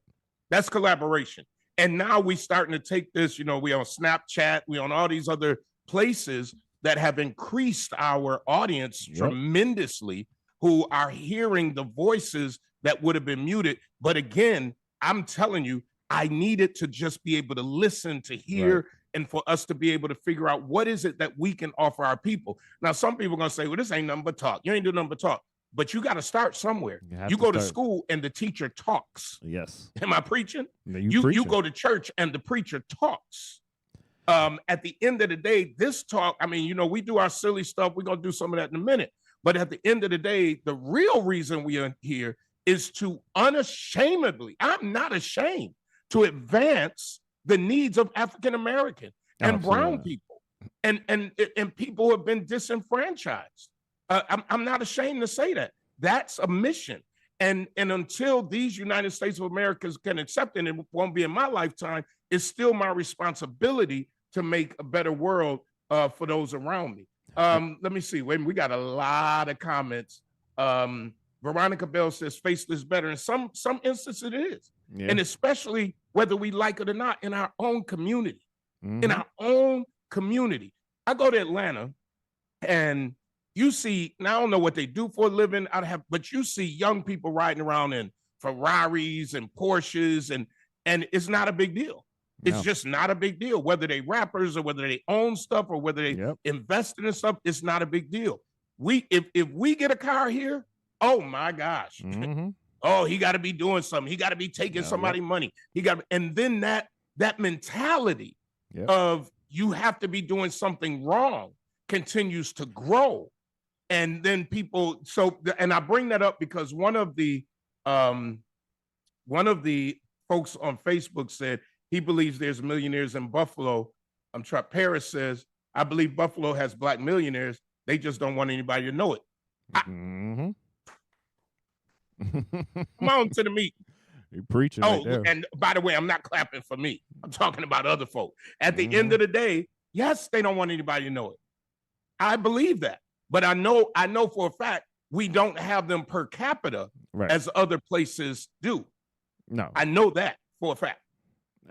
That's collaboration. And now we starting to take this, we on Snapchat, we on all these other places that have increased our audience tremendously, who are hearing the voices that would have been muted. But again, I'm telling you, I needed to just be able to listen, to hear, and for us to be able to figure out what is it that we can offer our people. Now, some people are going to say, well, this ain't nothing but talk. You ain't doing nothing but talk. But you got to start somewhere. You go to school and the teacher talks. Yes. Am I preaching? No, you go to church and the preacher talks. At the end of the day, this talk, we do our silly stuff. We're going to do some of that in a minute. But at the end of the day, the real reason we are here is to unashamedly, I'm not ashamed, to advance the needs of African American and brown people and people who have been disenfranchised. I'm not ashamed to say that. That's a mission. And until these United States of America can accept it, and it won't be in my lifetime, it's still my responsibility to make a better world for those around me. Let me see. We got a lot of comments. Veronica Bell says faceless better. In some instances it is. Yeah. And especially whether we like it or not, in our own community. In our own community. I go to Atlanta and you see, now I don't know what they do for a living, but you see young people riding around in Ferraris and Porsches, and it's not a big deal. It's just not a big deal. Whether they rappers or whether they own stuff or whether they invest in stuff, it's not a big deal. If we get a car here, oh my gosh. Oh, he got to be doing something. He got to be taking somebody's money. And then that mentality of you have to be doing something wrong continues to grow. And then people, and I bring that up because one of the folks on Facebook said he believes there's millionaires in Buffalo. Paris says, I believe Buffalo has black millionaires. They just don't want anybody to know it. Come on to the meeting. You're preaching. Oh, right, and by the way, I'm not clapping for me. I'm talking about other folk. At the end of the day, yes, they don't want anybody to know it. I believe that. But I know for a fact we don't have them per capita as other places do. No. I know that for a fact.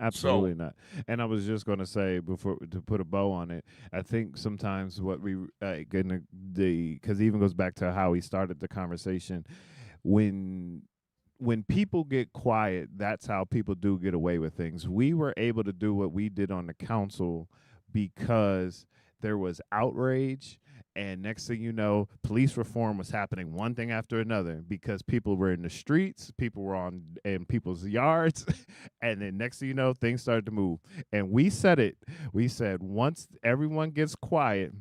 Absolutely not. And I was just going to say, before to put a bow on it, I think sometimes what we because it even goes back to how we started the conversation. When people get quiet, that's how people do get away with things. We were able to do what we did on the council because there was outrage. And next thing you know, police reform was happening one thing after another because people were in the streets, people were in people's yards, and then next thing you know, things started to move. And we said it. We said once everyone gets quiet,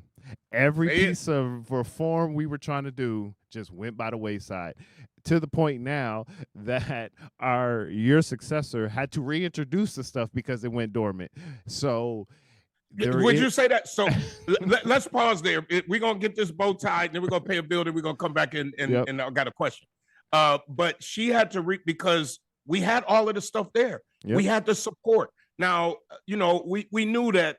every piece of reform we were trying to do just went by the wayside. To the point now that your successor had to reintroduce the stuff because it went dormant. So would you say that? So let's pause there. We're going to get this bow tied, and then we're going to pay a bill, and we're going to come back and I got a question. But she had to because we had all of the stuff there. Yep. We had the support. Now, we knew that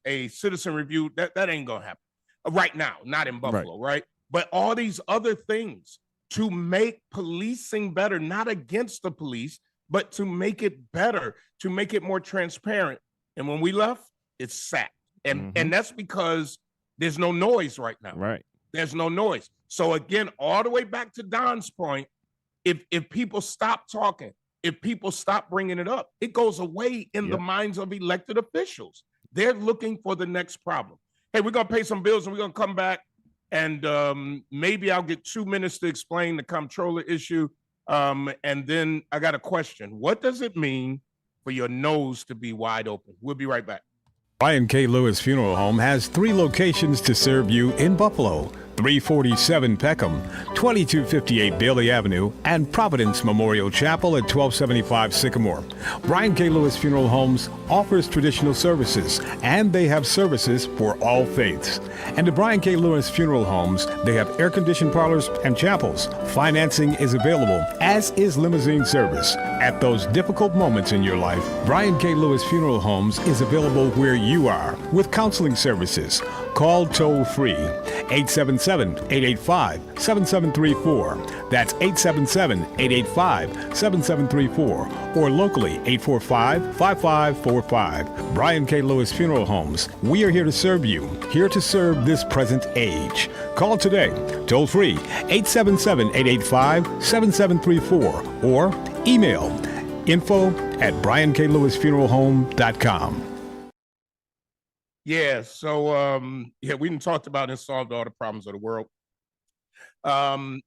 a citizen review, that ain't going to happen right now, not in Buffalo, right? But all these other things, to make policing better, not against the police, but to make it better, to make it more transparent. And when we left, it's sat. And that's because there's no noise right now. Right. There's no noise. So again, all the way back to Don's point, if people stop talking, if people stop bringing it up, it goes away in the minds of elected officials. They're looking for the next problem. Hey, we're going to pay some bills and we're going to come back. And maybe I'll get 2 minutes to explain the comptroller issue. And then I got a question. What does it mean for your nose to be wide open? We'll be right back. Brian K. Lewis Funeral Home has 3 locations to serve you in Buffalo: 347 Peckham, 2258 Bailey Avenue, and Providence Memorial Chapel at 1275 Sycamore. Brian K. Lewis Funeral Homes offers traditional services, and they have services for all faiths. And at Brian K. Lewis Funeral Homes, they have air-conditioned parlors and chapels. Financing is available, as is limousine service. At those difficult moments in your life, Brian K. Lewis Funeral Homes is available where you are with counseling services. Call toll-free 877-885-7734. That's 877-885-7734. Or locally 845-5545. Brian K. Lewis Funeral Homes. We are here to serve you, here to serve this present age. Call today, toll-free 877-885-7734. Or email info@brianklewisfuneralhome.com. Yeah, so we didn't talked about and solved all the problems of the world.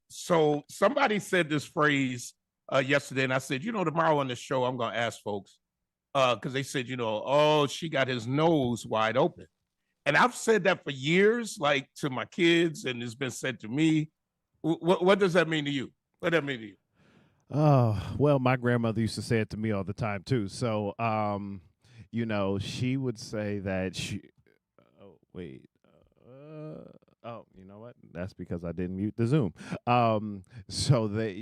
So somebody said this phrase yesterday, and I said, tomorrow on the show, I'm going to ask folks, because they said, oh, she got his nose wide open. And I've said that for years, like to my kids, and it's been said to me. What does that mean to you? What does that mean to you? Oh, well, my grandmother used to say it to me all the time, too. So, she would say that you know what? That's because I didn't mute the Zoom.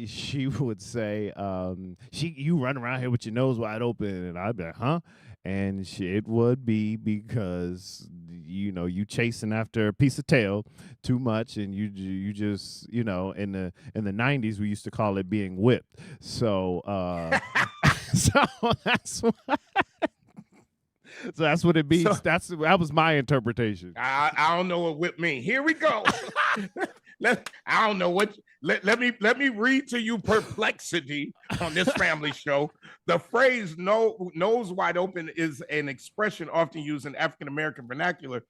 She would say, you run around here with your nose wide open, and I'd be like, huh? And it would be because, you chasing after a piece of tail too much, and you just, in the 90s, we used to call it being whipped. So, so that's what. So that's what it means. That was my interpretation. I don't know what whip means. Here we go. I don't know what. Let me read to you perplexity on this family show. The phrase "nose wide open" is an expression often used in African American vernacular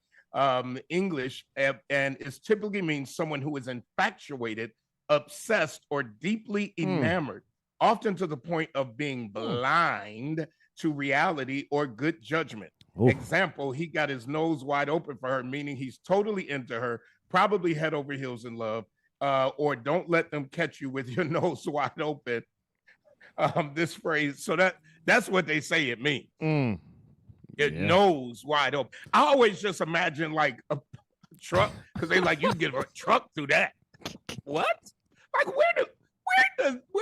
English, and it typically means someone who is infatuated, obsessed, or deeply enamored, often to the point of being blind to reality or good judgment. Ooh. Example, he got his nose wide open for her, meaning he's totally into her, probably head over heels in love, or don't let them catch you with your nose wide open. This phrase, so that's what they say it means. Nose wide open. I always just imagine like a truck, because they like, you can get a truck through that. What? Like where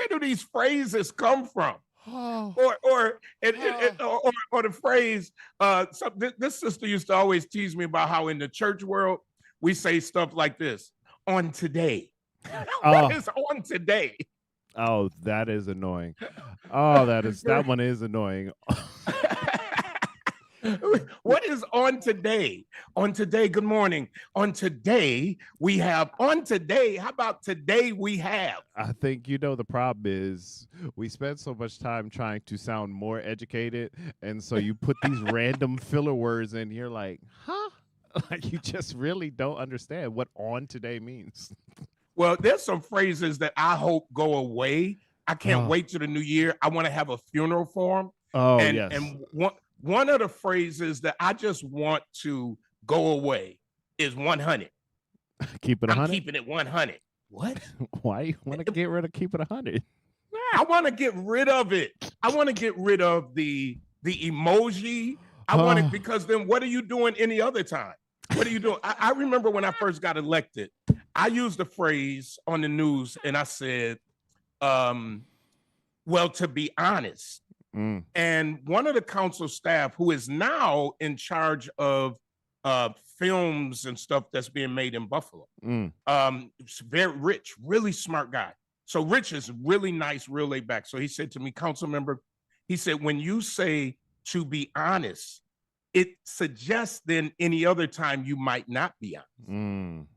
do these phrases come from? Or the phrase, this sister used to always tease me about how in the church world we say stuff like this: on today. What is on today? Oh, that is annoying. Oh, that one is annoying. What is on today? On today, good morning. On today, we have. On today, how about today we have? I think, the problem is we spend so much time trying to sound more educated, and so you put these random filler words in, you're like, huh? Like you just really don't understand what on today means. Well, there's some phrases that I hope go away. I can't wait to the new year. I want to have a funeral for them. Oh, yes. And one of the phrases that I just want to go away is 100. Keep it 100? I'm keeping it 100. What? Why you want to get rid of keep it 100? I want to get rid of it. I want to get rid of the emoji. I want it, because then what are you doing any other time? What are you doing? I remember when I first got elected, I used the phrase on the news and I said, well, to be honest. And one of the council staff, who is now in charge of films and stuff that's being made in Buffalo, very rich, really smart guy. So Rich is really nice, real laid back. So he said to me, council member, he said, when you say to be honest, it suggests then any other time you might not be honest.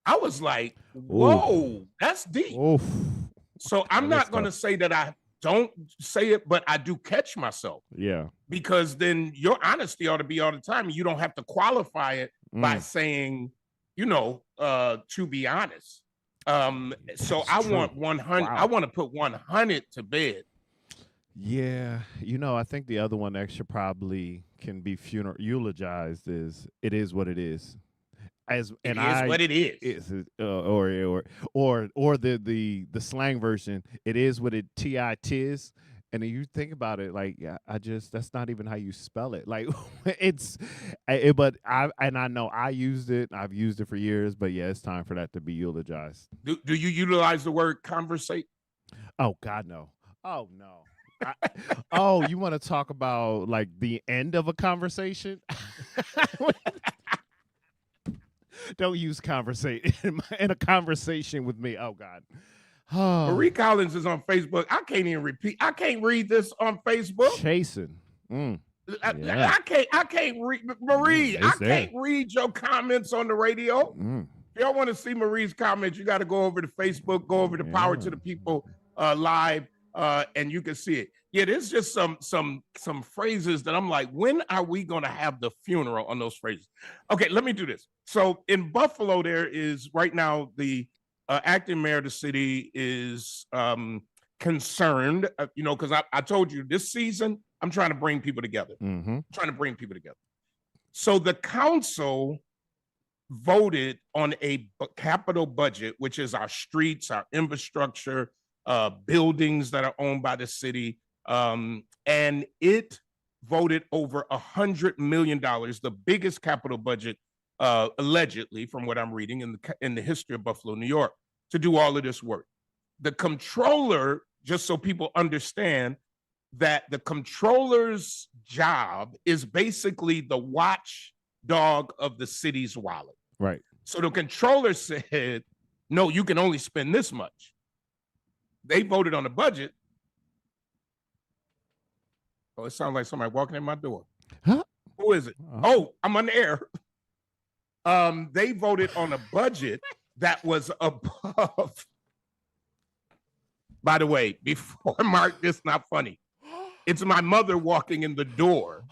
I was like, whoa, that's deep. So I'm not going to say that I don't say it, but I do catch myself. Yeah. Because then your honesty ought to be all the time. You don't have to qualify it by saying, to be honest. So I want 100. Wow. I want to put 100 to bed. Yeah. I think the other one extra probably can be eulogized is it is what it is. What it is. Or the slang version, it is what it tis. And then you think about it, like, that's not even how you spell it. Like, but I know I used it. I've used it for years, but yeah, it's time for that to be eulogized. Do you utilize the word conversate? Oh, God, no. Oh, no. You want to talk about like the end of a conversation? Don't use conversate in a conversation with me. Oh, God. Marie Collins is on Facebook. I can't even repeat. I can't read this on Facebook. Chasing. I can't read Marie. I can't read your comments on the radio. If y'all want to see Marie's comments, you got to go over to Facebook, go over to Power to the People live, and you can see it. Yeah, there's just some phrases that I'm like, when are we going to have the funeral on those phrases? Okay, let me do this. So in Buffalo, there is right now the acting mayor of the city is concerned, because I told you this season, I'm trying to bring people together. So the council voted on a capital budget, which is our streets, our infrastructure, buildings that are owned by the city. And it voted over $100 million, the biggest capital budget, allegedly, from what I'm reading in the history of Buffalo, New York, to do all of this work. The comptroller, just so people understand, that the comptroller's job is basically the watchdog of the city's wallet. Right. So the comptroller said, no, you can only spend this much. They voted on the budget. Oh, it sounds like somebody walking in my door. Huh? Who is it? Oh, I'm on the air. They voted on a budget that was above. By the way, before Mark, this is not funny. It's my mother walking in the door.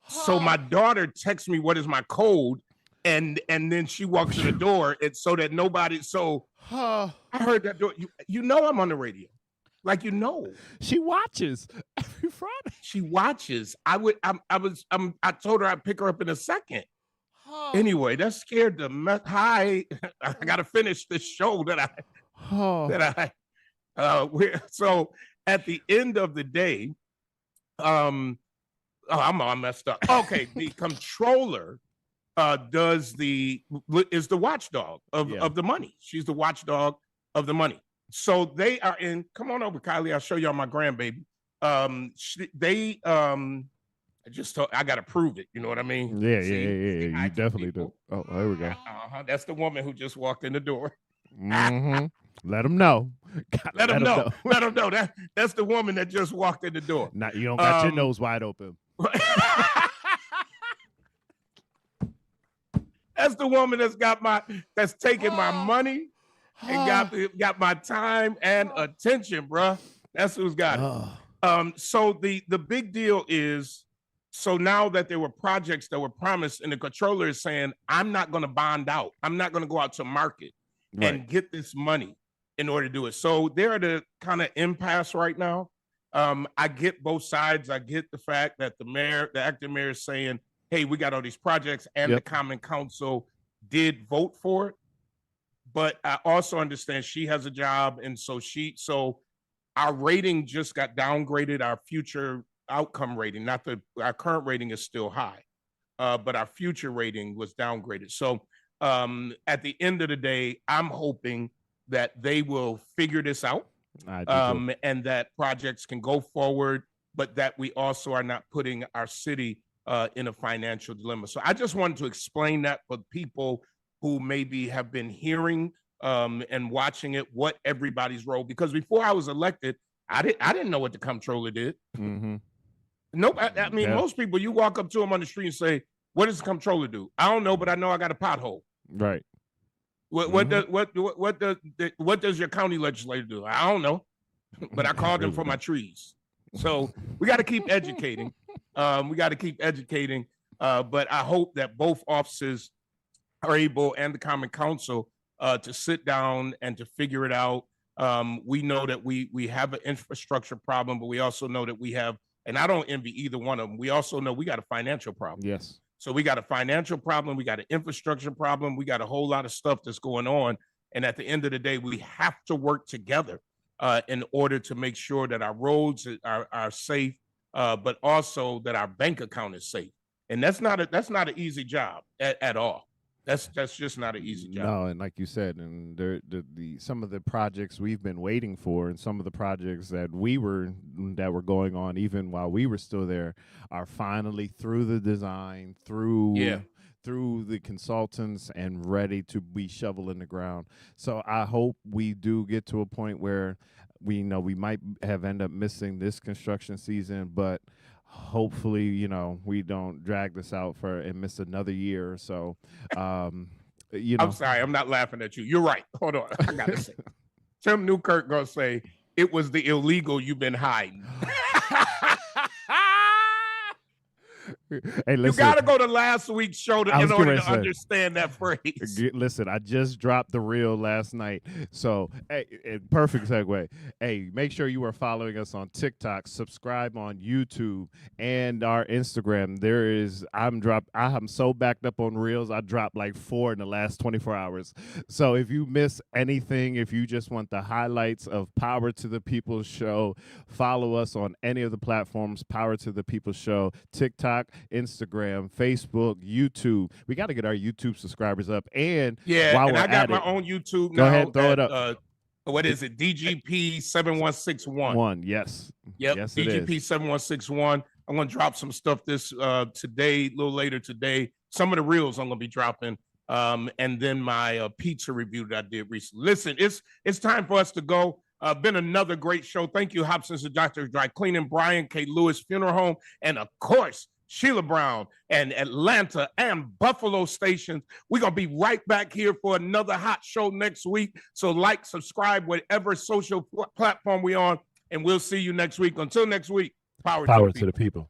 So my daughter texts me, what is my code? And then she walks in the door, and so that nobody. So I heard that door. I'm on the radio. Like, she watches every Friday. She watches. I told her I'd pick her up in a second. Anyway, that scared the hi. I gotta finish this show so at the end of the day, I'm all messed up. Okay, the comptroller is the watchdog of the money. She's the watchdog of the money. So they are in. Come on over, Kylie. I'll show y'all my grandbaby. I got to prove it. You know what I mean? Yeah. You definitely do. Oh, there we go. That's the woman who just walked in the door. Let them know. Let them know. Let them know. That's the woman that just walked in the door. Now you don't got your nose wide open. That's the woman that's taking my money and got my time and attention, bruh. That's who's got it. So the big deal is, so now that there were projects that were promised, and the controller is saying, I'm not going to bond out. I'm not going to go out to market and get this money in order to do it. So they're at a kind of impasse right now. I get both sides. I get the fact that the acting mayor is saying, hey, we got all these projects, and the common council did vote for it. But I also understand she has a job. And so our rating just got downgraded. Our future outcome rating, our current rating is still high, but our future rating was downgraded. So at the end of the day, I'm hoping that they will figure this out, and that projects can go forward, but that we also are not putting our city in a financial dilemma. So I just wanted to explain that for people who maybe have been hearing and watching it, what everybody's role, because before I was elected, I didn't know what the comptroller did. Mm-hmm. Nope. I mean, most people, you walk up to them on the street and say, what does the comptroller do? I don't know, but I know I got a pothole. Right. What does your county legislator do? I don't know, but I called them for my trees. So we got to keep educating. But I hope that both offices are able, and the Common Council, to sit down and to figure it out. We know that we have an infrastructure problem, but we also know that we have, and I don't envy either one of them, we also know we got a financial problem. Yes. So we got a financial problem, we got an infrastructure problem, we got a whole lot of stuff that's going on. And at the end of the day, we have to work together in order to make sure that our roads are safe, but also that our bank account is safe. And that's not an easy job at all. That's just not an easy job. No, and like you said, and the some of the projects we've been waiting for, and some of the projects that were going on even while we were still there, are finally through the design, through the consultants, and ready to be shoveled in the ground. So I hope we do get to a point where we might have end up missing this construction season, but hopefully, we don't drag this out and miss another year or so. I'm sorry, I'm not laughing at you. You're right. Hold on. I gotta say, Tim Newkirk gonna say it was the illegal you've been hiding. Hey, listen, you got to go to last week's show in order to understand that phrase. Listen, I just dropped the reel last night. So, hey, perfect segue. Hey, make sure you are following us on TikTok, subscribe on YouTube, and our Instagram. I am so backed up on reels. I dropped like 4 in the last 24 hours. So if you miss anything, if you just want the highlights of Power to the People Show, follow us on any of the platforms, Power to the People Show, TikTok, Instagram, Facebook, YouTube. We got to get our YouTube subscribers up. And I got my own YouTube now. Go ahead, throw it up. What is it? DGP 7161. Yes. Yep. Yes, DGP 7161. I'm gonna drop some stuff today, a little later today. Some of the reels I'm gonna be dropping. And then my pizza review that I did recently. Listen, it's time for us to go. Been another great show. Thank you, Hobson's Dr. Dry Cleaning, Brian K. Lewis Funeral Home, and of course, Sheila Brown and Atlanta and Buffalo stations. We're going to be right back here for another hot show next week. So like, subscribe, whatever social platform we're on, and we'll see you next week. Until next week, power to the people.